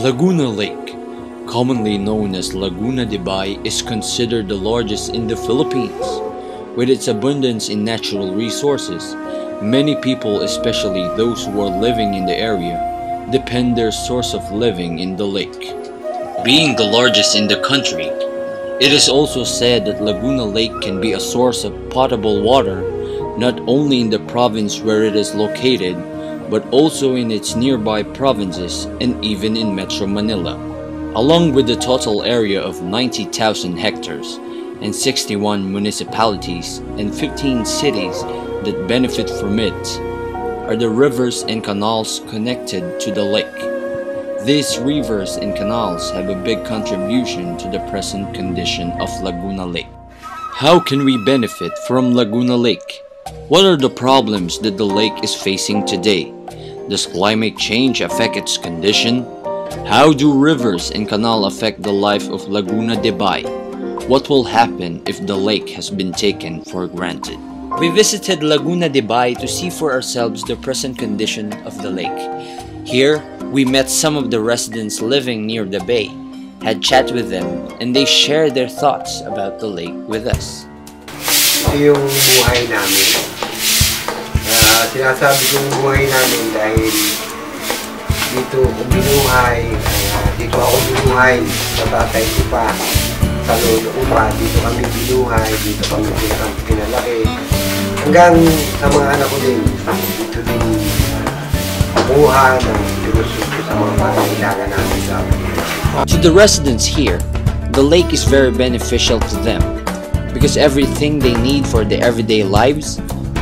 Laguna Lake, commonly known as Laguna De Bay, is considered the largest in the Philippines. With its abundance in natural resources, many people, especially those who are living in the area, depend their source of living in the lake. Being the largest in the country, it is also said that Laguna Lake can be a source of potable water, not only in the province where it is located, but also in its nearby provinces and even in Metro Manila. Along with the total area of 90,000 hectares and 61 municipalities and 15 cities that benefit from it, are the rivers and canals connected to the lake. These rivers and canals have a big contribution to the present condition of Laguna Lake. How can we benefit from Laguna Lake? What are the problems that the lake is facing today? Does climate change affect its condition? How do rivers and canal affect the life of Laguna De Bay? What will happen if the lake has been taken for granted? We visited Laguna De Bay to see for ourselves the present condition of the lake. Here, we met some of the residents living near the bay, had chat with them, and they shared their thoughts about the lake with us. Ito yung buhay namin. Sinasabi kong buhay namin dahil dito ako binuhay, dito ako binuhay sa tatay ko pa, sa lolo ko pa, dito kami binuhay, dito kami pinalaki. Hanggang sa mga anak ko din, dito din buha ng pinusuko sa mga pangailangan namin sa amin. To the residents here, the lake is very beneficial to them because everything they need for their everyday lives,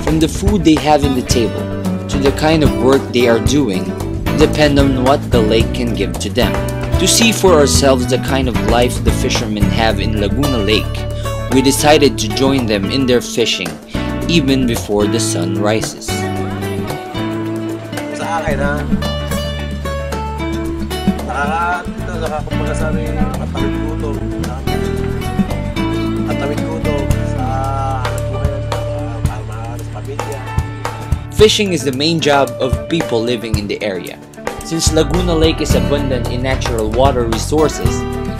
from the food they have in the table to the kind of work they are doing, depend on what the lake can give to them. To see for ourselves the kind of life the fishermen have in Laguna Lake, we decided to join them in their fishing even before the sun rises. Sa akin nakakapagasari matawid gutom sa pamilya. Fishing is the main job of people living in the area. Since Laguna Lake is abundant in natural water resources,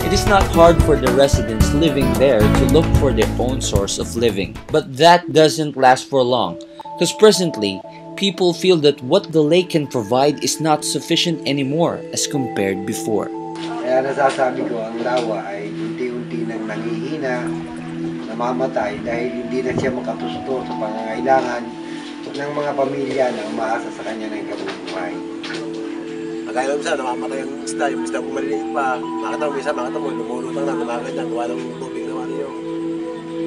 it is not hard for the residents living there to look for their own source of living. But that doesn't last for long, because presently, people feel that what the lake can provide is not sufficient anymore as compared before. Kaya nasasabi ko, ang lawa ay unti-unti nang nangihina, namamatay dahil hindi na siya makatusto sa pangangailangan ng mga pamilya na umaasa sa kanya ng kabubuhay. Magkaya lang siya, namamatay ang isda, yung isda kung maliliit pa, makita mo, lumulutang na, lumagat yan, gawa ng tubig naman yun.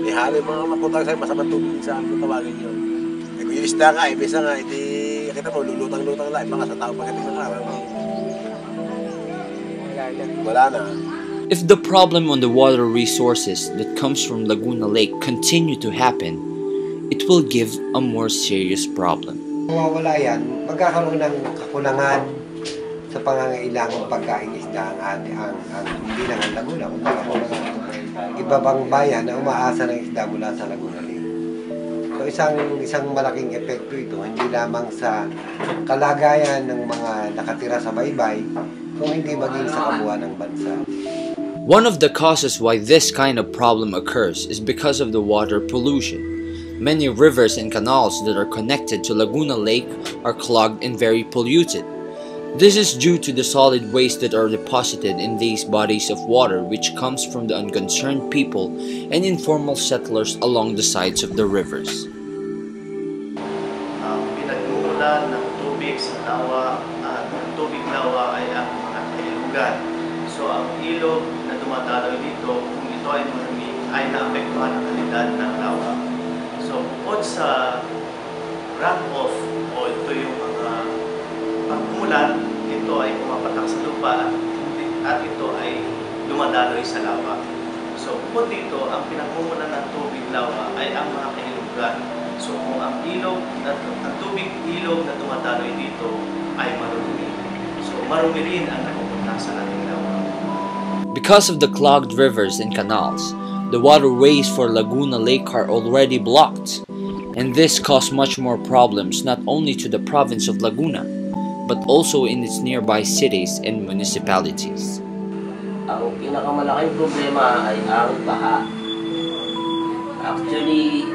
Ihalo yung mga maputang sa'yo, masamang tubig sa amin, tawagin yun. Eh kung yung isda nga, ibisa nga, hindi, kita mo, lulutang-lutang lang, baka sa tao pagdating ng araw. Wala na. If the problem on the water resources that comes from Laguna Lake continue to happen, it will give a more serious problem. Kung mawala yan, magkakaroon ng kakulangan sa pangangailangang pagkain isda ang hindi lang ang Laguna, kundi ang mga iba pang bayan na umaasa ng isda mula sa Laguna Lake. So isang malaking epekto ito, hindi lamang sa kalagayan ng mga nakatira sa baybay, kung hindi maging sa kabuuan ng bansa. One of the causes why this kind of problem occurs is because of the water pollution. Many rivers and canals that are connected to Laguna Lake are clogged and very polluted. This is due to the solid waste that are deposited in these bodies of water, which comes from the unconcerned people and informal settlers along the sides of the rivers. Ang pinagmumulan ng tubig sa lawa at ang tubig lawa ay ang mga kailugan. So ang ilog na dumadaloy dito, kung ito ay marami, ay naapektuhan ang kalidad ng lawa. So bukod sa runoff o ito yung mga pagmulan, ito ay pumapatak sa lupa at ito ay dumadaloy sa lawa. So bukod dito, ang pinagmumulan ng tubig lawa ay ang mga kailugan. So kung ang tubig ilog na dumadaloy dito ay marumi. So marumi rin ang napupunta sa ating lawa. Because of the clogged rivers and canals, the waterways for Laguna Lake are already blocked, and this caused much more problems not only to the province of Laguna, but also in its nearby cities and municipalities. Ang pinakamalaking problema ay ang baha. Actually,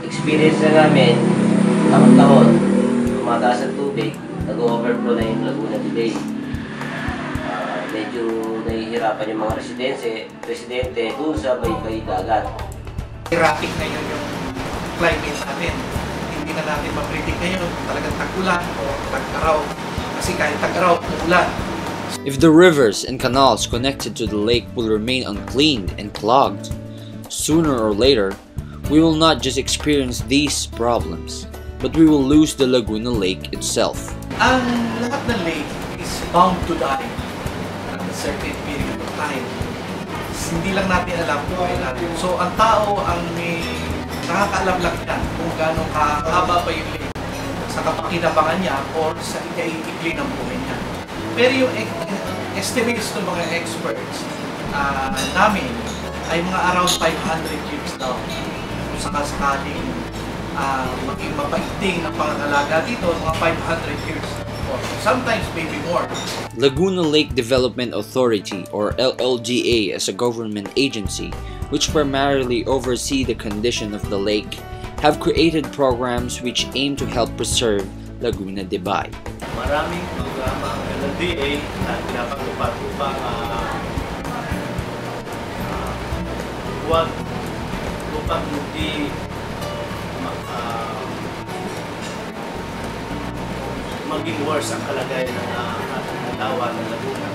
experience na namin, taon-taon, tumataas ang tubig, nag-overflow na yung Laguna De Bay. Medyo nahihirapan yung mga residente doon sa baybay dagat. Erratic na yun yung climate natin. Hindi na natin ma-predict ngayon talagang tag-ulan o tag-araw. Kasi kahit tag-araw, uulan. If the rivers and canals connected to the lake will remain uncleaned and clogged, sooner or later, we will not just experience these problems, but we will lose the Laguna Lake itself. Ang lahat ng lake is bound to die at a certain period of time. Hindi lang natin alam kung kailan. So ang tao ang may nakakaalam lang yan kung gaano kahaba pa yung lake sa kapakinabangan niya or sa ikaiikli ng buhay niya. Pero yung estimates ng mga experts namin ay mga around 500 years daw. Kung sakasakaling maging mapaigting ang pangangalaga dito, mga 500 years or sometimes maybe more. Laguna Lake Development Authority, or LdA, as a government agency which primarily oversee the condition of the lake, have created programs which aim to help preserve Laguna De Bay. Maraming programa ang LdA na pinapatupad upang upang hindi maging worse ang kalagayan ng ating lawa ng Laguna.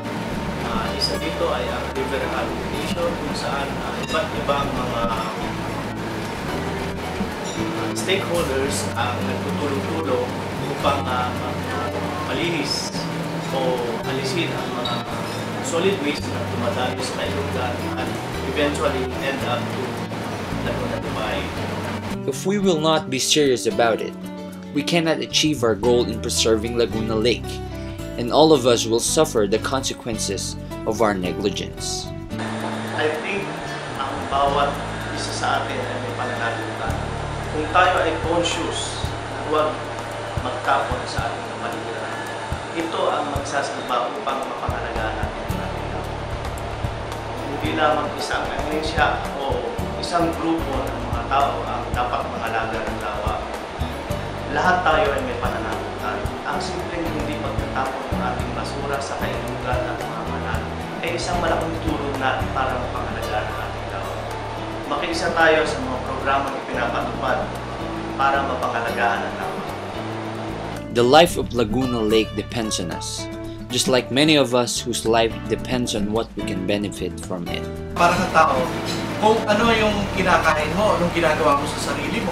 Isa dito ay ang river rehabilitation kung saan iba't ibang mga stakeholders ang nagtutulong-tulong upang malinis o alisin ang mga solid waste na dumadayo sa kailugan at eventually end up to Laguna De Bay. If we will not be serious about it, we cannot achieve our goal in preserving Laguna Lake, and all of us will suffer the consequences of our negligence. I think ang bawat isa sa atin ay may pananagutan. Kung tayo ay conscious na huwag magtapon sa ating kapaligiran, ito ang magsasalba upang mapangalagaan natin ang ating lawa. Hindi lamang isang ahensya o isang grupo ng mga tao ang dapat mangalaga ng lawa. Lahat tayo ay may pananagutan. Ang simpleng hindi pagtatapon ng ating basura sa kailugan at mga kanal ay isang malaking tulong na para mapangalagaan ang ating lawa. Makiisa tayo sa mga programang ipinapatupad para mapangalagaan ang lawa. The life of Laguna Lake depends on us, just like many of us whose life depends on what we can benefit from it. Para ng tao, kung ano yung kinakain mo, anong ginagawa mo sa sarili mo,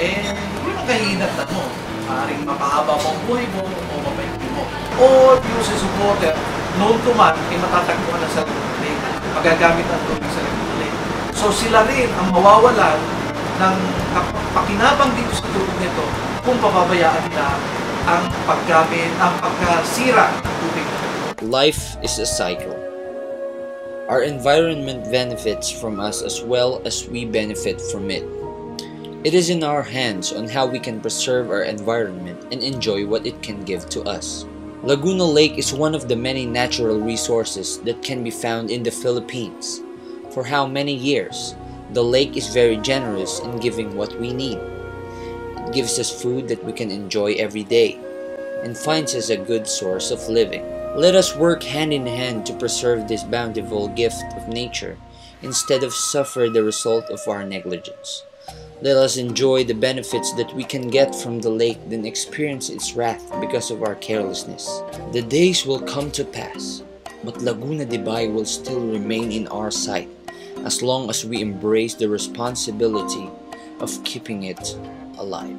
yun ang kahihinatan mo. Maaaring mapahaba mo ang buhay mo o mapaikli mo. All uses of water, known to man, ay matatagpuan na sa Laguna Lake. Magagamit ang tubig sa Laguna Lake. So sila rin ang mawawalan ng pakinabang dito sa tubig nito kung papabayaan nila ang paggamit, ang pagkasira ng tubig. Life is a cycle. Our environment benefits from us as well as we benefit from it. It is in our hands on how we can preserve our environment and enjoy what it can give to us. Laguna Lake is one of the many natural resources that can be found in the Philippines. For how many years, the lake is very generous in giving what we need. It gives us food that we can enjoy every day and finds us a good source of living. Let us work hand in hand to preserve this bountiful gift of nature instead of suffer the result of our negligence. Let us enjoy the benefits that we can get from the lake than experience its wrath because of our carelessness. The days will come to pass, but Laguna De Bay will still remain in our sight as long as we embrace the responsibility of keeping it alive.